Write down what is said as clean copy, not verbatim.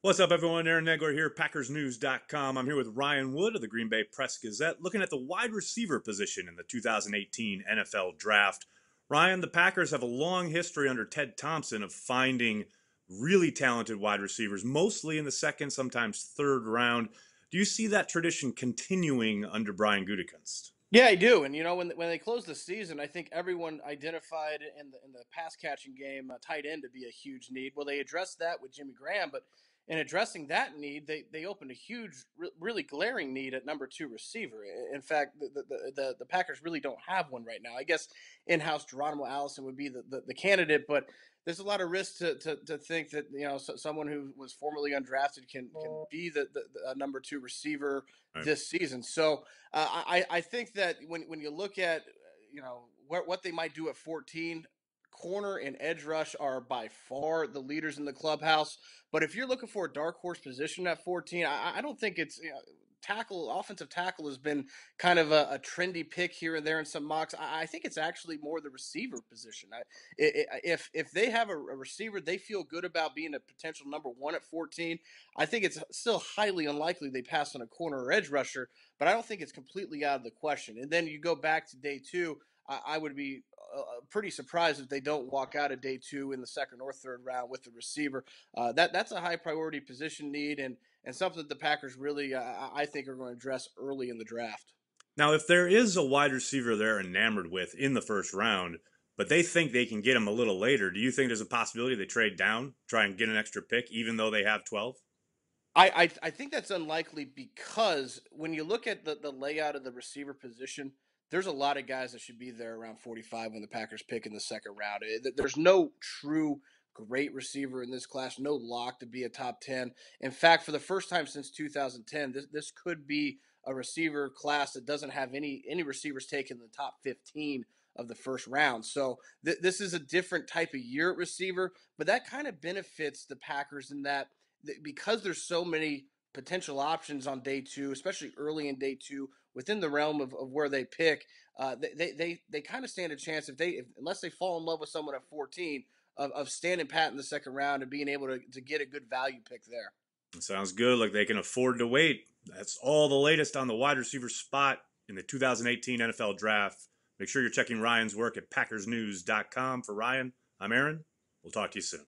What's up, everyone? Aaron Nagler here, PackersNews.com. I'm here with Ryan Wood of the Green Bay Press Gazette, looking at the wide receiver position in the 2018 NFL Draft. Ryan, the Packers have a long history under Ted Thompson of finding really talented wide receivers, mostly in the second, sometimes third round. Do you see that tradition continuing under Brian Gutekunst? Yeah, I do. And when they closed the season, I think everyone identified in the pass catching game tight end to be a huge need. Well, they addressed that with Jimmy Graham, but in addressing that need, they opened a huge, really glaring need at number two receiver. In fact, the Packers really don't have one right now. I guess in-house Geronimo Allison would be the candidate, but there's a lot of risk to think that someone who was formerly undrafted can be the number two receiver Right. this season. So I think that when you look at what they might do at 14, corner and edge rush are by far the leaders in the clubhouse. But if you're looking for a dark horse position at 14, I don't think it's offensive tackle has been kind of a trendy pick here and there in some mocks. I think it's actually more the receiver position. If they have a receiver they feel good about being a potential number one at 14, I think it's still highly unlikely they pass on a corner or edge rusher, but I don't think it's completely out of the question. And then you go back to day two. I would be pretty surprised if they don't walk out of day two in the second or third round with the receiver. That's a high priority position need and something that the Packers really, I think, are going to address early in the draft. Now, if there is a wide receiver they're enamored with in the first round, but they think they can get him a little later, do you think there's a possibility they trade down, try and get an extra pick, even though they have 12? I think that's unlikely because when you look at the layout of the receiver position, there's a lot of guys that should be there around 45 when the Packers pick in the second round. There's no true great receiver in this class, no lock to be a top 10. In fact, for the first time since 2010, this could be a receiver class that doesn't have any receivers taken in the top 15 of the first round. So this is a different type of year at receiver, but that kind of benefits the Packers in that because there's so many potential options on day two, especially early in day two, within the realm of where they pick, they kind of stand a chance unless they fall in love with someone at 14 of standing pat in the second round and being able to get a good value pick there. Sounds good. Like they can afford to wait. That's all the latest on the wide receiver spot in the 2018 NFL Draft. Make sure you're checking Ryan's work at PackersNews.com. For Ryan, I'm Aaron. We'll talk to you soon.